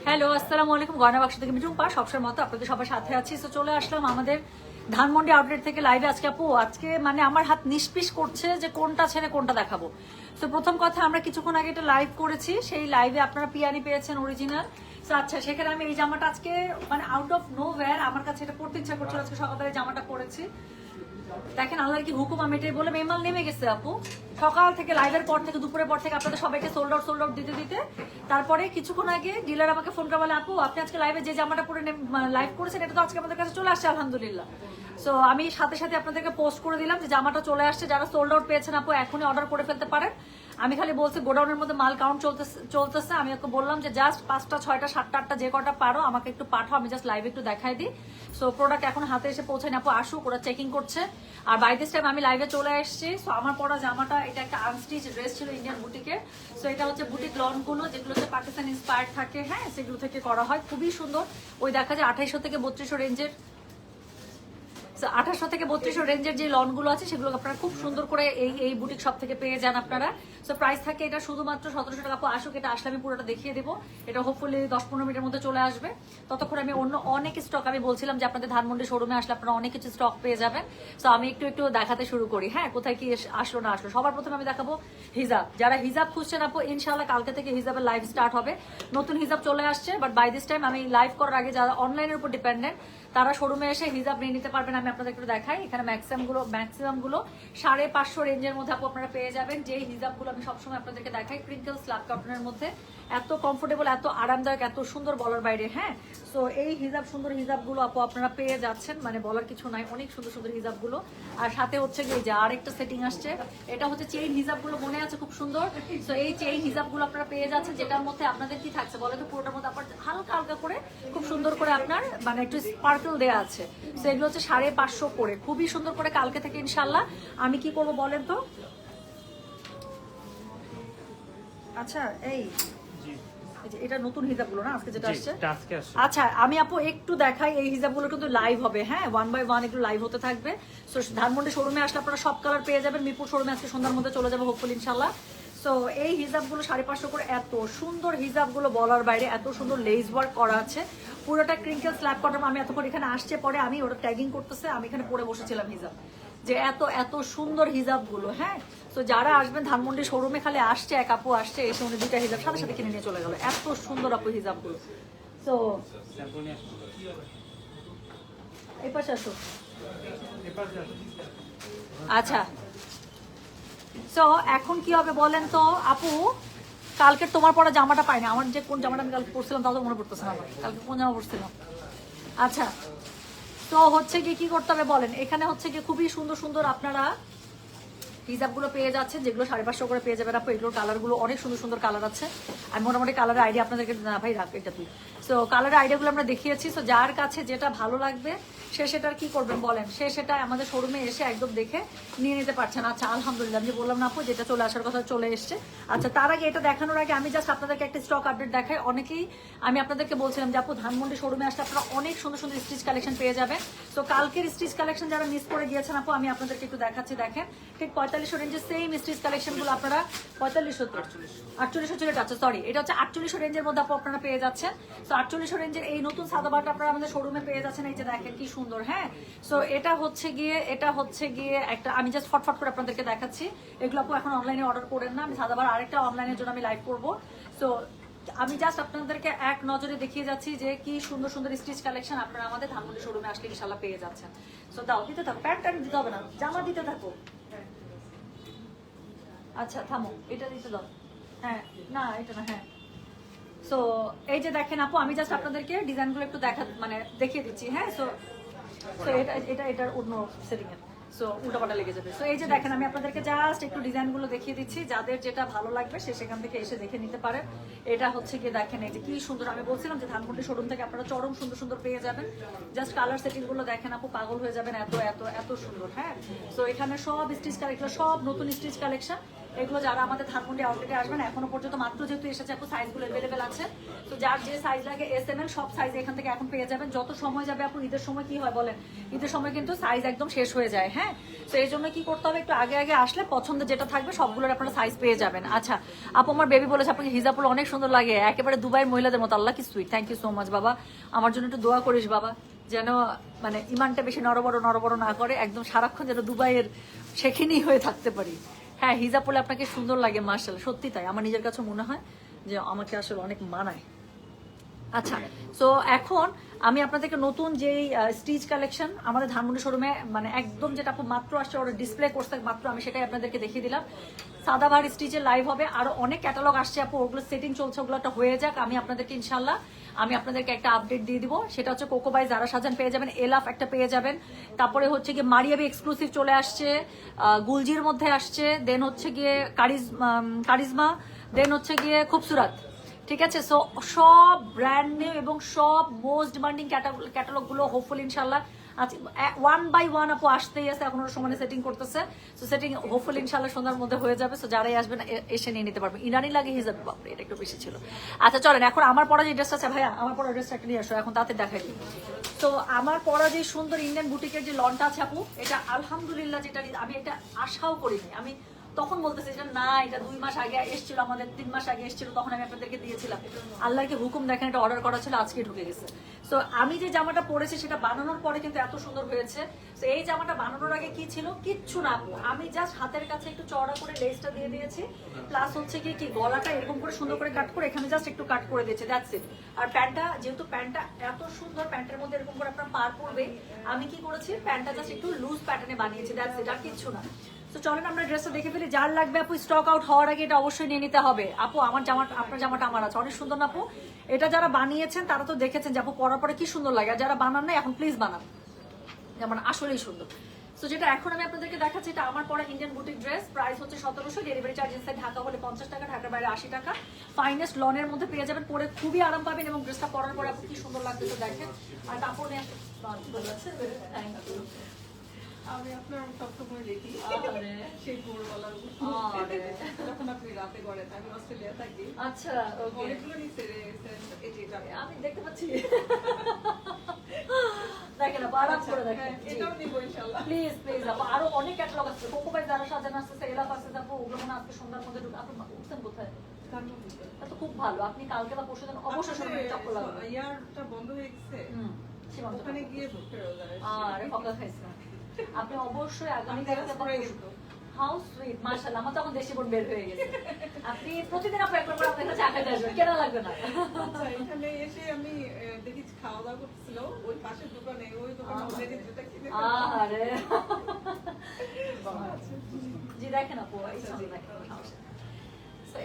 Hello, আসসালামু আলাইকুম। গয়না বাক্স থেকে মিঠুন পা সবসময় মতো আপনাদের সবার সাথে আছি। তো চলে আসলাম আমাদের ধানমন্ডি আউটলেট থেকে লাইভে। আজকে মানে আমার হাত নিষ্পিস করছে যে কোনটা ছেড়ে কোনটা দেখাবো। তো প্রথম কথা, আমরা কিছুক্ষণ আগে একটা লাইভ করেছি, সেই লাইভে আপনারা পিয়ানি পেয়েছেন অরিজিনাল। তো আচ্ছা, সেখানে আমি এই জামাটা আজকে মানে আউট অফ নো ওয়্যার আমার কাছে এটা পড়তে ইচ্ছা করছিল, আজকে সকালে জামাটা পরেছি। দেখেন আল্লাহর কি হুকুম, আমি এটাই বলে মেমাল নেমে গেছে আপু। সকাল থেকে লাইভের পর থেকে দুপুরের পর থেকে আপনাদের সবাইকে সোল্ড আউট দিতে দিতে তারপরে কিছুক্ষণ আগে ডিলার আমাকে ফোন করে বলে, আপু আপনি আজকে লাইভে যে জামাটা পরে লাইভ করেছেন এটা তো আজকে আমাদের কাছে চলে আসছে আলহামদুলিল্লাহ। সো আমি সাথে সাথে আপনাদেরকে পোস্ট করে দিলাম যে জামাটা চলে আসছে, যারা সোল্ড আউট পেয়েছেন আপু এখনই অর্ডার করে ফেলতে পারেন। আমি খালি বলছি গোডাউনের মধ্যে মাল কাউন্ট চলতেছে। আমি ওকে বললাম যে জাস্ট 5টা 6টা 7টা 8টা যে কটা পারো আমাকে একটু পাঠাও, আমি জাস্ট লাইভে একটু দেখাই দিই। সো প্রোডাক্ট এখন হাতে এসে পৌঁছায়নি আপু, আসুক, ওরা চেকিং করছে। আর বাই দিস টাইম আমি লাইভে চলে এসেছি। সো আমার পরা জামাটা এটা একটা আনস্টিচ ড্রেস ছিল ইন্ডিয়ান বুটিকের। সো এটা হচ্ছে বুটিক লনগুলো যেগুলো হচ্ছে পাকিস্তান ইন্সপায়ার্ড থাকে, হ্যাঁ সেগুলো থেকে করা হয়, খুবই সুন্দর। ওই দেখা যায় 2800 থেকে 3200 রেঞ্জের, 2800 থেকে 3200 রেঞ্জের যে লনগুলো আছে সেগুলো আপনারা খুব সুন্দর করে এই বুটিক শপ থেকে পেয়ে যান আপনারা। সো প্রাইস থাকে এটা শুধুমাত্র 1700 টাকা। আপু আসুক, এটা আসলে আমি পুরোটা দেখিয়ে দেবো। এটা হোপফুলি 10-15 মিনিটের মধ্যে চলে আসবে। ততক্ষণ আমি অন্য অনেক স্টক, আমি বলছিলাম যে আপনাদের ধানমন্ডি শোরুমে আসলে আপনারা অনেক কিছু স্টক পেয়ে যাবেন। সো আমি একটু দেখাতে শুরু করি, হ্যাঁ কোথায় কি আসলো না আসলো। সবার প্রথমে আমি দেখাবো হিজাব। যারা হিজাব খুঁজছেন আপু, ইনশাআল্লাহ কালকে থেকে হিজাবের লাইভ স্টার্ট হবে। নতুন হিজাব চলে আসছে, বাট বাই দিস টাইম আমি লাইভ করার আগে যারা অনলাইনের উপর ডিপেন্ডেন্ট তারা শোরুমে এসে হিজাব নিয়ে নিতে পারবেন। আমি আপনাদের একটু দেখাই, এখানে ম্যাক্সিমাম গুলো 550 রেঞ্জের মধ্যে আপু আপনারা পেয়ে যাবেন। যে হিজাবগুলো আমি সবসময় আপনাদেরকে দেখাই, ক্রিঙ্কেল স্ল্যাব কটনের মধ্যে, এত কমফোর্টেবল, এত আরামদায়ক, এত সুন্দর বলার বাইরে। হ্যাঁ, সো এই সুন্দর হিজাবগুলো আপু আপনারা পেয়ে যাচ্ছেন, মানে বলার কিছু নাই, অনেক সুন্দর সুন্দর হিজাবগুলো। আর সাথে হচ্ছে গিয়ে যে আরেকটা সেটিং আসছে, এটা হচ্ছে চেইন হিজাবগুলো, মনে আছে খুব সুন্দর। সো এই চেইন হিজাবগুলো আপনারা পেয়ে যাচ্ছেন, যেটার মধ্যে আপনাদের কি থাকছে বলে তো, পুরোটার মধ্যে আপনার হালকা হালকা করে খুব সুন্দর করে আপনার মানে একটু স্পার্কল দেওয়া আছে। সো এগুলো হচ্ছে 550 করে, খুবই সুন্দর করে। কালকে থেকে ইনশাল্লাহ আমি কি করবো বলেন তো। আচ্ছা এটা নতুন হিজাবগুলো না আজকে যেটা আসছে। আচ্ছা আমি আপু একটু দেখাই, এই হিজাবগুলো কিন্তু লাইভ হবে, হ্যাঁ 1 বাই 1 একটু লাইভ হতে থাকবে। সো ধানমন্ডি শোরুমে আসলে আপনারা সব কালার পেয়ে যাবেন। মিরপুর শোরুমে আজকে সন্ধ্যার মধ্যে চলে যাবে হোপফুলি ইনশাল্লাহ। সো এই হিজাবগুলো 550 করে, এত সুন্দর হিজাবগুলো বলার বাইরে, এত সুন্দর লেস ওয়ার্ক করা আছে, পুরোটা ক্রিঙ্কেল স্ল্যাব কটন। আমি এতক্ষণ এখানে আসছে, পরে আমি ওটা ট্যাগিং করতেছে, আমি এখানে পরে বসেছিলাম হিজাব, যে এত সুন্দর হিজাবগুলো। হ্যাঁ, তো যারা আসবেন ধানমন্ডি শোরুমে, খালি আসছে এক আপু আসছে, এসে উনি 2টা হিজাব সাথে সাথে কিনে নিয়ে চলে গেল। এত সুন্দর আপু হিজাবগুলো। তো এই পাশে আসো। আচ্ছা, সো এখন কি হবে বলেন তো আপু। কালকে তোমার পরা জামাটা পাই না, আমার যে কোন জামাটা আমি কালকে পরছিলাম তাও তো মনে পড়তেছে না আমার, কালকে কোন জামা পরছিলাম। আচ্ছা, তো হচ্ছে গিয়ে কি করতে হবে বলেন, এখানে হচ্ছে গিয়ে খুবই সুন্দর সুন্দর আপনারা হিজাবগুলো পেয়ে যাচ্ছে, যেগুলো 550 করে পেয়ে যাবেন আপু। এগুলোর কালারগুলো অনেক সুন্দর সুন্দর কালার আছে। আমি মোটামুটি কালারের আইডিয়া আপনাদেরকে, না ভাই রাখ এটা তুই। সো কালারের আইডিয়াগুলো আমরা দেখিয়েছি। সো যার কাছে যেটা ভালো লাগবে সে সেটার কি করবেন বলেন, সে সেটা আমাদের শোরুমে এসে একদম দেখে নিয়ে নিতে পারছেন। আচ্ছা আলহামদুলিল্লাহ, আমি বললাম না আপু যেটা চলে আসার কথা চলে এসছে। আচ্ছা, তার আগে এটা দেখানোর আগে আমি জাস্ট আপনাদেরকে একটা স্টক আপডেট দেখাই। অনেকেই আমি আপনাদেরকে বলছিলাম যে আপু ধানমন্ডি শোরুমে আসলে আপনারা অনেক সুন্দর সুন্দর স্টিচ কালেকশন পেয়ে যাবেন। তো কালকের স্টিচ কালেকশন যারা মিস করে গিয়েছেন আপু, আমি আপনাদেরকে একটু দেখাচ্ছি। দেখেন ঠিক 4500 রেঞ্জের সেম স্টিচ কালেকশনগুলো আপনারা 4800 ছিল, আচ্ছা সরি, এটা হচ্ছে 4800 রেঞ্জের মধ্যে আপু আপনারা পেয়ে যাচ্ছেন। তো 4800 রেঞ্জের এই নতুন সাদাবাটা আপনারা আমাদের শোরুমে পেয়ে যাচ্ছেন। এই যে দেখেন কি সুন্দর। হ্যাঁ, সো এটা হচ্ছে গিয়ে একটা, আমি জাস্ট ফটফট করে আপনাদেরকে দেখাচ্ছি। এগুলো আপু এখন অনলাইনে অর্ডার করেন না, আমি সাদাবার আরেকটা অনলাইনের জন্য আমি লাইভ করবো। সো আমি জাস্ট আপনাদেরকে এক নজরে দেখিয়ে যাচ্ছি যে কি সুন্দর সুন্দর স্টিচ কালেকশন আপনারা আমাদের ধানমন্ডি শোরুমে আসলে ইনশাআল্লাহ পেয়ে যাচ্ছেন। সো দাও, দিতে থাকো, প্যান্ট দিতে হবে না, জামা দিতে থাকো। আচ্ছা থামো, এটা দিতে দাও। হ্যাঁ না এটা না, হ্যাঁ। সো এই যে দেখেন আপু, আমি জাস্ট আপনাদেরকে ডিজাইনগুলো একটু দেখিয়ে দিচ্ছি। হ্যাঁ, সো এটার অন্য সেটিং এর, সো উল্টাপাল্টা লেগে যাবে। সো এই যে দেখেন, আমি আপনাদেরকে জাস্ট একটু ডিজাইনগুলো দেখিয়ে দিচ্ছি, যাদের যেটা ভালো লাগবে সে সেখান থেকে এসে দেখে নিতে পারেন। এটা হচ্ছে গিয়ে দেখেন, এই যে কি সুন্দর। আমি বলছিলাম যে ধানমন্ডি শোরুম থেকে আপনারা চরম সুন্দর সুন্দর পেয়ে যাবেন। জাস্ট কালার সেটিংগুলো দেখেন আপু, পাগল হয়ে যাবেন, এত এত এত সুন্দর। হ্যাঁ, সো এখানে সব স্টিচ কালেকশন, সব নতুন স্টিচ কালেকশন। এগুলো যারা আমাদের ধানমন্ডি আউটলেটে আসবেন এখনো পর্যন্ত মাত্র যেহেতু এসেছে আপু সাইজগুলো অ্যাভেলেবেল আছে, তো যার যে সাইজ লাগে SML সব সাইজ এখান থেকে এখন পেয়ে যাবেন। যত সময় যাবে আপু, ঈদের সময় কি হয় বলেন, ঈদের সময় কিন্তু সাইজ একদম শেষ হয়ে যায়। হ্যাঁ, তো এই জন্য কি করতে হবে, একটু আগে আগে আসলে পছন্দের যেটা থাকবে সবগুলোর আপনারা সাইজ পেয়ে যাবেন। আচ্ছা আপু, আমার বেবি বলেছে আপনাকে হিজাবগুলো অনেক সুন্দর লাগে, একেবারে দুবাইয়ের মহিলাদের মতো। আল্লাহ কি sweet, thank you so much বাবা। আমার জন্য একটু দোয়া করিস বাবা, যেন মানে ইমানটা বেশি নড়বড় না করে, একদম সারাক্ষণ যেন দুবাইয়ের সেখানেই হয়ে থাকতে পারি। হ্যাঁ, হিজাব পরলে আপনাকে সুন্দর লাগে মার্শাল, সত্যি তাই, আমার নিজের কাছে মনে হয় যে আমাকে আসলে অনেক মানায়। আচ্ছা, তো এখন আমি আপনাদেরকে নতুন যেই স্টিচ কালেকশন আমাদের ধানমন্ডি শোরুমে মানে একদম যেটা আপু মাত্র আসছে, ওরা ডিসপ্লে করছে মাত্র, আমি সেটাই আপনাদেরকে দেখিয়ে দিলাম। সাদাবাহার স্টিচের লাইভ হবে, আরো অনেক ক্যাটালগ আসছে আপু, ওগুলো সেটিং চলছে, ওগুলো একটা হয়ে যাক, আমি আপনাদেরকে ইনশাল্লাহ আমি আপনাদেরকে একটা আপডেট দিয়ে দিব। সেটা হচ্ছে কোকো বাই যারা সাজান পেয়ে যাবেন, এলাফ একটা পেয়ে যাবেন, তারপরে হচ্ছে গিয়ে মারিয়াবি এক্সক্লুসিভ চলে আসছে, গুলজির মধ্যে আসছে, দেন হচ্ছে গিয়ে কারিজমা, দেন হচ্ছে গিয়ে খুবসুরাত। ঠিক আছে, সো সব ব্র্যান্ড নিউ এবং সব মোস্ট ডিমান্ডিং ক্যাটালগ গুলো হোপফুল ইনশাল্লাহ আচ্ছা 1 বাই 1 আপু আসতেই আছে, এখন ওরা সমানে সেটিং করতেছে, সো সেটিং হোপফুল ইনশাল্লাহ সন্ধ্যার মধ্যে হয়ে যাবে। সো যারাই আসবেন এসে নিয়ে নিতে পারবেন। ইরানি লাগে হিজাব, বাপরে এটা একটু বেশি ছিল। আচ্ছা চলেন, এখন আমার পরা যে ড্রেসটা আছে, ভাইয়া আমার পরা ড্রেসটা একটা নিয়ে আসো, এখন তাতে দেখাই দিই। তো আমার পরা যে সুন্দর ইন্ডিয়ান বুটিকের যে লনটা আছে আপু, এটা আলহামদুলিল্লাহ, যেটা আমি এটা আশাও করিনি। আমি তখন বলতেছে যে না, এটা 2 মাস আগে এসেছিল, আমাদের 3 মাস আগে এসেছিল, তখন আমি আপনাদেরকে দিয়েছিলাম। আল্লাহকে হুকুম দেখেন, এটা অর্ডার করা ছিল, আজকে ঢুকে গেছে। তো আমি যে জামাটা পরেছি সেটা বানানোর পরে কিন্তু এত সুন্দর হয়েছে। তো এই জামাটা বানানোর আগে কি ছিল, কিচ্ছু না আপু, আমি জাস্ট হাতের কাছে একটু চওড়া করে লেসটা দিয়ে দিয়েছি, প্লাস হচ্ছে কি গলাটা এরকম করে সুন্দর করে কাট করে এখানে জাস্ট একটু কাট করে দিয়েছি, দ্যাটস ইট। আর প্যান্টটা, যেহেতু প্যান্টটা এত সুন্দর, প্যান্টের মধ্যে এরকম করে আপনার পার পড়বে, আমি কি করেছি, প্যান্টটা জাস্ট একটু লুজ প্যাটার্নে বানিয়েছি, দ্যাটস ইট, আর কিচ্ছু না। তো চলেন আমরা ড্রেসটা দেখে ফেলি। যার লাগবে আপু, স্টক আউট হওয়ার আগে এটা অবশ্যই নিয়ে নিতে হবে। আপু আমার জামাটা, আপনার জামাটা আমার আছে, অনেক সুন্দর না আপু? এটা যারা বানিয়েছেন তারা তো দেখেছেন যে আপু পরার পরে কি সুন্দর লাগে, আর যারা বানান না এখন প্লিজ বানান, যেমন আসলেই সুন্দর। তো যেটা এখন আমি আপনাদেরকে দেখাচ্ছি, এটা আমার পরা ইন্ডিয়ান বুটিক ড্রেস, প্রাইস হচ্ছে 1700, ডেলিভারি চার্জ ইনসাইড ঢাকা হলে 50 টাকা, ঢাকার বাইরে 80 টাকা। ফাইনেস্ট লনের মধ্যে পেয়ে যাবেন, পরে খুবই আরাম পাবেন, এবং ড্রেসটা পরার পরে আপু কি সুন্দর লাগতেছে দেখেন। আর কাপড় নিয়ে আমি আপনার সবসময় দেখি সেই ভোরবেলার যখন আপনি রাতে করেন, আমি অস্ট্রেলিয়া থাকি। আচ্ছা, অনেকগুলো নিচে আমি দেখতে পাচ্ছি, দেখেন আপু আরাম করে দেখেন, এটাও নিবো ইনশাআল্লাহ। প্লিজ প্লিজ আপু, আরো অনেক ক্যাটালগ আছে, কোকো বাই যারা সাজানো আসছে, এলাফ আছে আপু, ওগুলো মনে আজকে সন্ধ্যার মধ্যে ঢুকে। আপনি উঠছেন কোথায়? তা তো খুব ভালো, আপনি কালকে বা পরশু দিন অবশ্যই সময় চক্কর লাগবে। ইয়ারটা বন্ধ হয়ে গেছে, ওখানে গিয়ে ঢুকতে আরে পকা খাইছে, আপনি অবশ্যই আগামী কালকে হাউ সুইট, মাশাআল্লাহ, আমার তখন দেশি বোন বের হয়ে গেছে। আপনি প্রতিদিন আপনি একবার করে আপনার কাছে চা খেতে আসবেন, কেন লাগবে না? আচ্ছা, এখানে এসে আমি দেখি খাওয়া দাওয়া করতেছিল ওই পাশের দোকানে, ওই দোকানে অলরেডি যেটা কিনে আরে জি দেখেন আপু,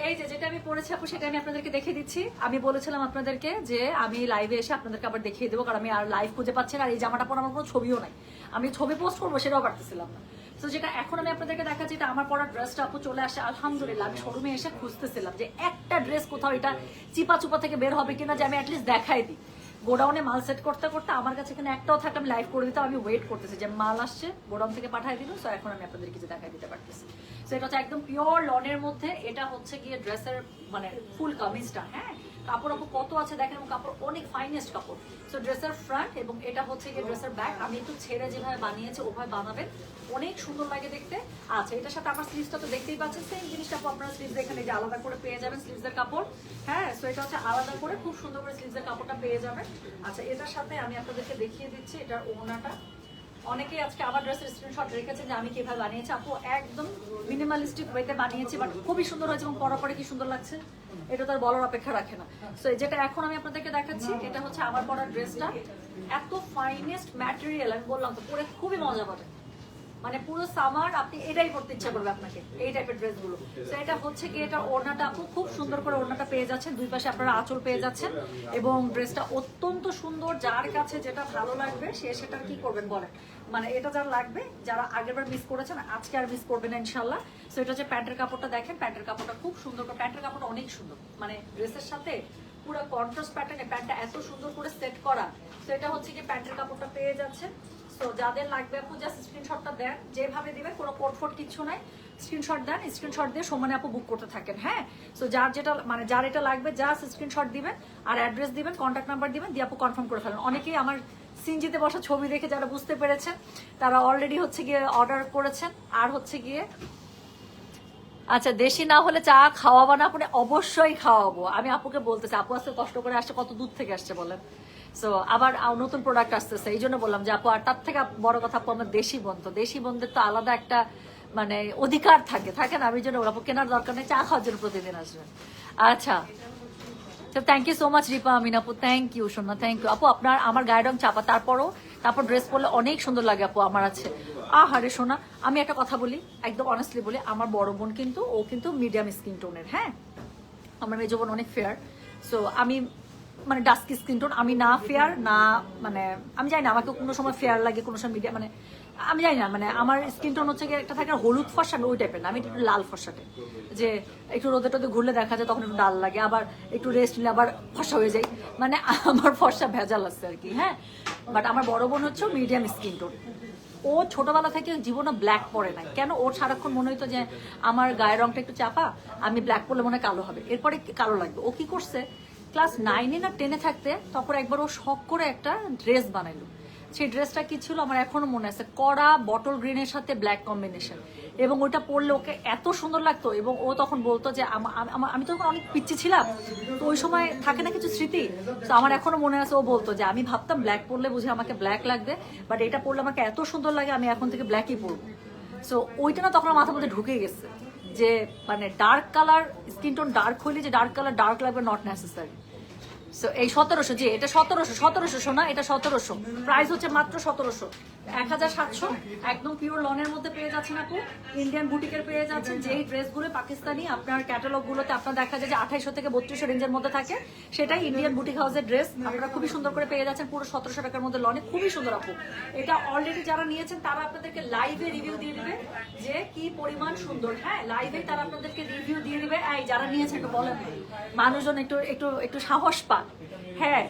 এই যে যেটা আমি পড়েছি আপু, সেটা আমি আপনাদেরকে দেখিয়ে দিচ্ছি। আমি বলেছিলাম আপনাদেরকে যে আমি লাইভে এসে আপনাদেরকে আবার দেখিয়ে দেবো, কারণ আমি আর লাইভ খুঁজে পাচ্ছি না, আর এই জামাটা পরে আমার কোনো ছবিও নাই, আমি ছবি পোস্ট করবো সেটাও পারতেছিলাম না। তো যেটা এখন আমি আপনাদেরকে দেখাচ্ছি, এটা আমার পরা ড্রেসটা আপু চলে আসে আলহামদুলিল্লাহ। আমি শোরুমে এসে খুঁজতেছিলাম যে একটা ড্রেস কোথাও এটা চিপা চুপা থেকে বের হবে কিনা, যে আমি অ্যাটলিস্ট দেখাই দিই। গোডাউনে মাল সেট করতে করতে আমার কাছে এখানে একটাও থাকলে আমি লাইভ করে দিতাম, আমি ওয়েট করতেছি যে মাল আসছে, গোডাউন থেকে পাঠিয়ে দিল। সো এখন আমি আপনাদের কিছু দেখাই দিতে পারতেছি। সো এটা হচ্ছে একদম পিওর লনের মধ্যে, এটা হচ্ছে গিয়ে ড্রেসের মানে ফুল কামিজটা। হ্যাঁ, কাপড় আপু কত আছে দেখেন, এবং কাপড় অনেক ফাইনেস্ট কাপড়। সো ড্রেসের ফ্রন্ট এবং এটা হচ্ছে গিয়ে ড্রেসের ব্যাক, আমি একটু ছেড়ে যেভাবে বানিয়েছি ওভাবে বানাবেন, অনেক সুন্দর লাগে দেখতে। আচ্ছা, এটার সাথে আমার স্লিভসটা তো দেখতেই পাচ্ছেন, সেম জিনিসটা আপনারা স্লিভস এখানে যে আলাদা করে পেয়ে যাবেন স্লিভসের কাপড়। হ্যাঁ, সো এটা হচ্ছে আলাদা করে খুব সুন্দর করে স্লিভসের কাপড়টা পেয়ে যাবেন। আচ্ছা, এটার সাথে আমি আপনাদেরকে দেখিয়ে দিচ্ছি এটার ওড়নাটা। অনেকেই আজকে আমার ড্রেসের স্ক্রিনশট রেখেছেন যে আমি কিভাবে বানিয়েছি। আপু একদম মিনিমালিস্টিক ওয়েতে বানিয়েছি, বাট খুবই সুন্দর হয়েছে, এবং পরা পরে কি সুন্দর লাগছে এটা তার বলার অপেক্ষা রাখে না। সো যেটা এখন আমি আপনাদেরকে দেখাচ্ছি, এটা হচ্ছে আমার পরার ড্রেসটা, এত ফাইনেস্ট ম্যাটেরিয়াল, আমি বললাম তো পরে খুবই মজা পাবেন, মানে পুরো সামার আপনি এটাই পড়তে ইচ্ছা করবে আপনাকে, এই টাইপের ড্রেসগুলো। তো এটা হচ্ছে কি, এটা ওড়নাটা আপু খুব সুন্দর করে ওড়নাটা পেয়ে যাচ্ছেন, দুই পাশে আপনারা আঁচল পেয়ে যাচ্ছেন, এবং ড্রেসটা অত্যন্ত সুন্দর। যার কাছে যেটা ভালো লাগবে সে সেটা কি করবেন বলেন, মানে এটা যার লাগবে, যারা আগেরবার মিস করেছেন আজকে আর মিস করবেন না ইনশাল্লাহ। সো এটা হচ্ছে প্যান্টের কাপড়টা, দেখেন প্যান্টের কাপড়টা খুব সুন্দর করে, প্যান্টের কাপড়টা অনেক সুন্দর, মানে ড্রেসের সাথে পুরো কন্ট্রাস্ট প্যাটার্নে প্যান্টটা এত সুন্দর করে সেট করা। তো এটা হচ্ছে কি প্যান্টের কাপড়টা পেয়ে যাচ্ছেন। সো সো যাদের লাগবে আপু জাস্ট স্ক্রিনশটটা দেন, যেভাবে দিবেন কোনো কোড ফোড কিছু নাই, স্ক্রিনশট দেন, স্ক্রিনশট দিয়ে সমানে আপু বুক করতে থাকেন। হ্যাঁ, সো যার যেটা মানে যার এটা লাগবে জাস্ট স্ক্রিনশট দিবেন আর অ্যাড্রেস দিবেন, কন্ট্যাক্ট নাম্বার দিবেন, দিয়ে আপু কনফার্ম করে ফেলেন। অনেকেই আমার সিনজিতে বসা ছবি দেখে যারা বুঝতে পেরেছেন তারা অলরেডি হচ্ছে গিয়ে অর্ডার করেছেন। আর হচ্ছে গিয়ে আচ্ছা, দেশি না হলে চা খাওয়াবো না আপনি? অবশ্যই খাওয়াবো। আমি আপুকে বলতেছি, আপু আজকে কষ্ট করে আসছে, কত দূর থেকে আসছে বলেন। সো আবার নতুন প্রোডাক্ট আসতেছে, এই জন্য বললাম যে আপু, আর তার থেকে বড় কথা আপু আমার দেশি বন্ধু, দেশি বন্ধুদের তো আলাদা একটা মানে অধিকার থাকে না। আমি জন্য আপু কেনার দরকার নেই, চা খাওয়ার জন্য প্রতিদিন আসবেন। আচ্ছা, তো thank you so much Ripa Amin আপু, থ্যাংক ইউ সোনা, থ্যাংক ইউ আপু। আপনার আমার গায়ের রং চাপা, তারপর ড্রেস পরলে অনেক সুন্দর লাগে আপু আমার আছে। আহারে সোনা, আমি একটা কথা বলি, একদম অনেস্টলি বলি, আমার বড় বোন কিন্তু ও কিন্তু মিডিয়াম স্কিন টোনের। হ্যাঁ, আমার মেজো বোন অনেক ফেয়ার, সো আমি মানে ডাস্কি স্কিন টোন, আমি না ফেয়ার না মানে আমি জানি না, আমাকে কোনো সময় ফেয়ার লাগে, কোনো সময় মিডিয়াম, মানে আমি জানি না, মানে আমার স্কিন টোন হচ্ছে একটা থাকে হলুদ ফর্সা, আমি ওই টাইপের না, আমি একটু লাল ফর্সাটে, যে একটু রোদে টোদে ঘুরলে দেখা যায় তখন একটু ডাল লাগে, আবার একটু রেস্ট নিলে আবার ফর্সা হয়ে যায়, মানে আমার ফর্সা ভেজাল আছে আর কি। হ্যাঁ, বাট আমার বড় বোন হচ্ছে মিডিয়াম স্কিন টোন। ও ছোটবেলা থেকে জীবনে ব্ল্যাক পরে নাই, কেন? ওর সারাক্ষণ মনে হইতো যে আমার গায়ের রংটা একটু চাপা, আমি ব্ল্যাক পরলে মনে হয় কালো হবে, এরপরে কালো লাগবে। ও কি করছে, ক্লাস 9-এ না 10-এ থাকতে তখন একবার ও শখ করে একটা ড্রেস বানাইলো। সেই ড্রেসটা কি ছিল আমার এখনো মনে আছে, কড়া বটল গ্রিনের সাথে ব্ল্যাক কম্বিনেশন, এবং ওইটা পরলে ওকে এত সুন্দর লাগতো। এবং ও তখন বলতো যে আমি তখন অনেক পিচ্ছি ছিলাম, তো ওই সময় থাকে না কিছু স্মৃতি, তো আমার এখনো মনে আছে। ও বলতো যে আমি ভাবতাম ব্ল্যাক পরলে বুঝে আমাকে ব্ল্যাক লাগবে, বাট এটা পরলে আমাকে এত সুন্দর লাগে, আমি এখন থেকে ব্ল্যাকই পরবো। সো ওইটা না তখন আমার মাথার মধ্যে ঢুকে গেছে যে মানে dark colour, skin tone dark হইলে যে ডার্ক কালার ডার্ক লাগবে, নট নেসেসারি। সো এই 1700, যে এটা 1700 শোনা, এটা 1700, প্রাইস হচ্ছে মাত্র 1700, 1700, একদম পিওর লনের মধ্যে পেয়ে যাচ্ছেন আপু, ইন্ডিয়ান বুটিকের পেয়ে যাচ্ছেন। যেই ড্রেসগুলো পাকিস্তানি আপনার ক্যাটালগ গুলোতে আপনার দেখা যায় যে 2800 থেকে 3200 রেঞ্জের মধ্যে থাকে, সেটাই ইন্ডিয়ান বুটিক হাউসের ড্রেস আপনারা খুবই সুন্দর করে পেয়ে যাচ্ছেন পুরো 1700 টাকার মধ্যে লনে, খুবই সুন্দর আপু। এটা অলরেডি যারা নিয়েছেন তারা আপনাদেরকে লাইভে রিভিউ দিয়ে দিবে যে কি পরিমাণ সুন্দর। হ্যাঁ, লাইভে তারা আপনাদেরকে রিভিউ দিয়ে দিবে। এই যারা নিয়েছেন একটু বলেন, মানুষজন একটু একটু একটু সাহস পান। হ্যাঁ,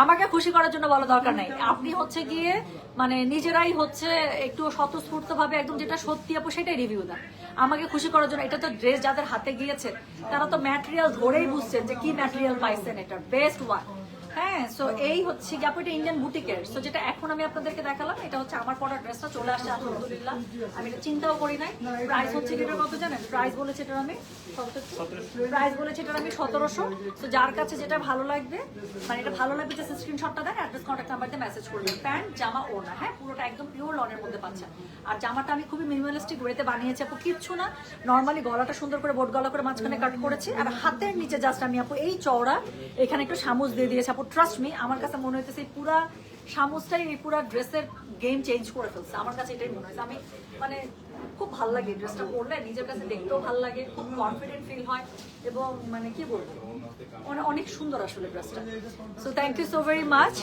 আমাকে খুশি করার জন্য বলা দরকার নাই, আপনি হচ্ছে গিয়ে মানে নিজেরাই হচ্ছে একটু স্বতঃস্ফূর্ত ভাবে একদম যেটা সত্যি আপু সেটাই রিভিউ দেন আমাকে খুশি করার জন্য। এটা তো ড্রেস যাদের হাতে গিয়েছে তারা তো ম্যাটেরিয়াল ধরেই বুঝছেন যে কি ম্যাটেরিয়াল পাইছেন, এটা বেস্ট ওয়ান। হ্যাঁ, সো এই হচ্ছে কি আপু, এটা ইন্ডিয়ান বুটিকের। সো যেটা এখন আমি আপনাদেরকে দেখালাম, এটা হচ্ছে আমার পরা ড্রেসটা চলে আসছে আলহামদুলিল্লাহ, আমি এটা চিন্তাও করি নাই। প্রাইস হচ্ছে কি, এটা কত জানেন? প্রাইস বলেছে এটার আমি 1700। তো যার কাছে যেটা ভালো লাগবে, মানে এটা ভালো লাগবে, যে স্ক্রিনশটটা দেন, অ্যাড্রেস কন্ট্যাক্ট নাম্বার দিয়ে মেসেজ করবেন। প্যান্ট জামা ওড়না, হ্যাঁ পুরোটা একদম পিওর লনের মধ্যে পাচ্ছেন। আর জামাটা আমি খুবই মিনিমালিস্টিক ওয়েতে বানিয়েছি আপু, কিচ্ছু না, নর্মালি গলাটা সুন্দর করে বোট গলা করে মাঝখানে কাট করেছি, আর হাতের নিচে জাস্ট আমি আপু এই চওড়া এখানে একটু সামুজ দিয়ে দিয়েছি আপু। ট্রাস্ট মি, আমার কাছে মনে হইতেছে পুরা সামুজটাই এই পুরা ড্রেসের গেম চেঞ্জ করে ফেলছে, আমার কাছে এটাই মনে হয়েছে। আমি মানে খুব ভালো লাগে ড্রেসটা পরলে, নিজের কাছে দেখতেও ভালো লাগে, খুব কনফিডেন্ট ফিল হয়, এবং মানে কি বলবো, অনেক সুন্দর আসলে ড্রেসটা। So thank you so very much.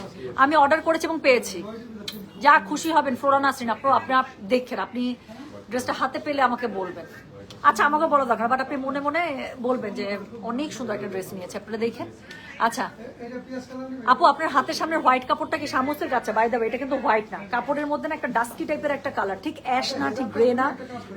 আমি অর্ডার করেছি এবং পেয়েছি, যা খুশি হবেন। ফ্লোরা নাসরিন আপু, আপনার দেখেন, আপনি ড্রেসটা হাতে পেলে আমাকে বলবেন। আচ্ছা, আমাকে বলা দরকার, বাট আপনি মনে মনে বলবেন যে অনেক সুন্দর একটা ড্রেস নিয়েছে, আপনারা দেখেন। আচ্ছা আপু, আপনার হাতের সামনে হোয়াইট কাপড়টা কি সামুসের কাছে? বাই দ্য ওয়ে, এটা কিন্তু হোয়াইট না, কাপড়ের মধ্যে না একটা ডাস্কি টাইপের একটা কালার, ঠিক অ্যাশ না, ঠিক গ্রে না,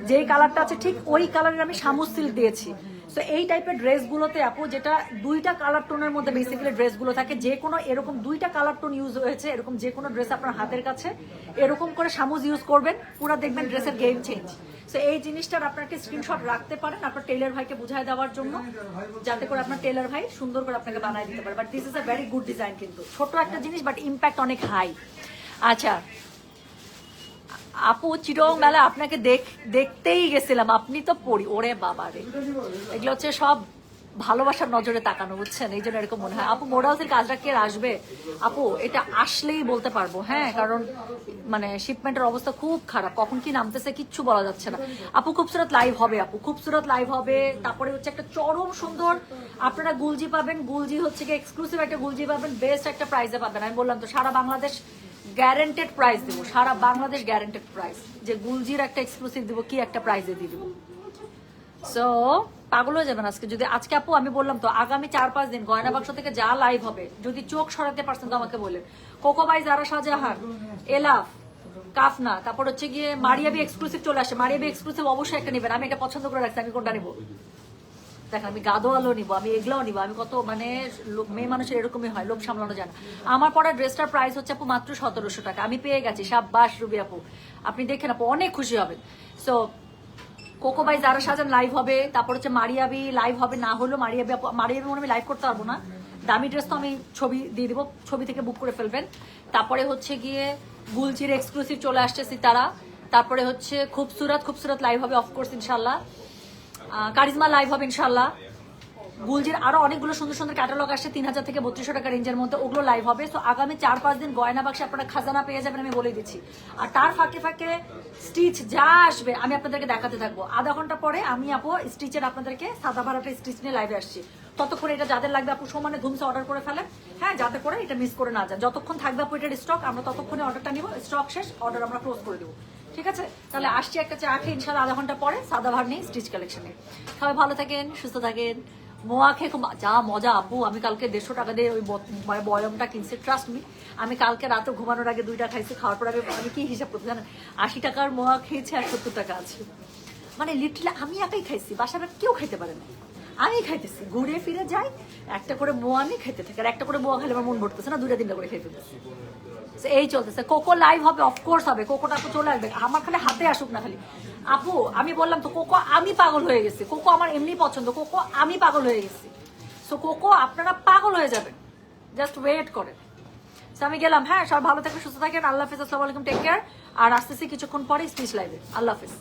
যেই কালারটা আছে ঠিক ওই কালারের আমি সামুস সিল্ক দিয়েছি। সো এই টাইপের ড্রেসগুলোতে আপু, যেটা দুইটা কালার টোনের মধ্যে বেসিক্যালি ড্রেসগুলো থাকে, যে কোনো এরকম দুইটা কালার টোন ইউজ হয়েছে, এরকম যে কোনো ড্রেস আপনার হাতের কাছে এরকম করে সামুজ ইউজ করবেন, পুরো দেখবেন ড্রেসের গেম চেঞ্জ। সো এই জিনিসটার আপনাকে স্ক্রিনশট রাখতে পারেন আপনার টেইলার ভাইকে বুঝাই দেওয়ার জন্য, যাতে করে আপনার টেইলার ভাই সুন্দর করে আপনাকে বানাই দিতে পারে। But this is a very good design, কিন্তু ছোট একটা জিনিস বাট ইম্প্যাক্ট অনেক হাই। আচ্ছা আপু, চিটং মেলা আপনাকে দেখতেই গেছিলাম, আপনি তো পড়ি, ওরে বাবা রে, এগুলো হচ্ছে সব ভালোবাসার নজরে তাকানো, বুঝছেন, এই জন্য এরকম মনে হয়। আপু, মোডালসের কাজটা কে আসবে? আপু, এটা আসলেই বলতে পারবো, হ্যাঁ, কারণ মানে শিপমেন্টের অবস্থা খুব খারাপ, কখন কি নামতেছে কিচ্ছু বলা যাচ্ছে না। আপু, খুবসুরত লাইভ হবে, আপু খুবসুরত লাইভ হবে। তারপরে হচ্ছে একটা চরম সুন্দর আপনারা গুলজি পাবেন, গুলজি হচ্ছে কি এক্সক্লুসিভ একটা গুলজি পাবেন, বেস্ট একটা প্রাইসে পাবেন। আমি বললাম তো, সারা বাংলাদেশ গ্যারেন্টেড প্রাইস দিব, সারা বাংলাদেশ গ্যারেন্টেড প্রাইস, যে গুলজির একটা এক্সক্লুসিভ দিব, কি একটা প্রাইসে দিয়ে দিব। সো পাগল হয়ে যাবেন আজকে যদি, আজকে আপু আমি বললাম তো, আগামী 4-5 দিন গয়না বাক্স থেকে যা লাইভ হবে, যদি চোখ সরাতে পারছেন তো আমাকে বলেন। কোকো বাই, জারা শাহজাহান, এলাফ, কাফ না, তারপর হচ্ছে গিয়ে মারিয়াবি এক্সক্লুসিভ চলে আসে, মারিয়াবি এক্সক্লুসিভ অবশ্যই একটা নেবেন, আমি এটা পছন্দ করে রাখছি, আমি কোনটা নেবো দেখেন, আমি গাদোয়ালো নিবো, আমি এগুলাও নিবো, আমি কত মানে মেয়ে মানুষের এরকমই হয়, লোভ সামলানো যায় না। আমার পরা ড্রেসটার প্রাইস হচ্ছে আপু মাত্র 1700 টাকা, আমি পেয়ে গেছি, সাব্বাস রুবি আপু, আপনি দেখেন আপু অনেক খুশি হবেন। সো কোকো বাই যারা সাজান লাইভ হবে, তারপর হচ্ছে মারিয়াবি লাইভ হবে, না হলো মারিয়াবি মনে আমি লাইভ করতে পারবো না, দামি ড্রেস তো আমি ছবি দিয়ে দিব, ছবি থেকে বুক করে ফেলবেন। তারপরে হচ্ছে গিয়ে গুলজির এক্সক্লুসিভ চলে আসছে সিতারা, তারপরে হচ্ছে খুবসুরত লাইভ হবে অফকোর্স ইনশাল্লাহ, কারিজমা লাইভ হবে ইনশাল্লাহ, গুলজির আরো অনেকগুলো সুন্দর সুন্দর ক্যাটালগ আসছে 3000 থেকে 3200 টাকা রেঞ্জের মধ্যে, ওগুলো লাইভ হবে। তো আগামী 4-5 দিন গয়না বাক্সে আপনারা খাজানা পেয়ে যাবেন, আমি বলে দিচ্ছি। আর তার ফাঁকে ফাঁকে স্টিচ যা আসবে আমি আপনাদেরকে দেখাতে থাকবো। আধা ঘন্টা পরে আমি আপু স্টিচের আপনাদেরকে সাদা ভাড়াটা স্টিচ নিয়ে লাইভে আসছি। ততক্ষণ এটা যাদের লাগবে আপু সমানে ধুমসে অর্ডার করে ফেলেন, হ্যাঁ, যাতে করে এটা মিস করে না যান। যতক্ষণ থাকবে আপু এটার স্টক, আমরা ততক্ষণে অর্ডারটা নিব, স্টক শেষ অর্ডার আমরা ক্লোজ করে দেবো, ঠিক আছে? তাহলে আসছি একটা চা খেয়ে ইনশাল্লাহ আধা ঘন্টা পরে সাদা ভাড় নিয়ে স্টিচ কালেকশনে। সবাই ভালো থাকেন, সুস্থ থাকেন। মোয়া খেয়ে খুব যা মজা আপু, আমি কালকে 150 টাকা দিয়ে ওই বয়মটা কিনছি, ট্রাস্ট মি। আমি কালকে রাতে ঘুমানোর আগে 2টা খাইছি, খাওয়ার পর আমি কি হিসাব করতে জানেন, 80 টাকার মোয়া খেয়েছি আর 70 টাকা আছে, মানে লিটারালি আমি একাই খাইছি, বাসার কেউ খাইতে পারে না, আমি খাইতেছি, ঘুরে ফিরে যাই একটা করে মোয়া আমি খাইতে থাকি, আর একটা করে মোয়া খেলে আমার মন ভরতেছে না, 2-3টা করে খেয়ে ফেলতেছি। এই চলতেছে। কোকো লাইভ হবে, অফকোর্স হবে, কোকোটা আপু চলে আসবে, আমার খালি হাতে আসুক না খালি। আপু আমি বললাম তো কোকো আমি পাগল হয়ে গেছি, কোকো আমার এমনি পছন্দ, কোকো আমি পাগল হয়ে গেছি। সো কোকো আপনারা পাগল হয়ে যাবেন, জাস্ট ওয়েট করেন। সো আমি গেলাম, হ্যাঁ, সব ভালো থাকবেন, সুস্থ থাকেন, আল্লাহ হাফিজ, আসসালামু আলাইকুম, টেক কেয়ার। আর আসতেছি কিছুক্ষণ পরে স্পিচ লাইভে, আল্লাহ হাফিজ।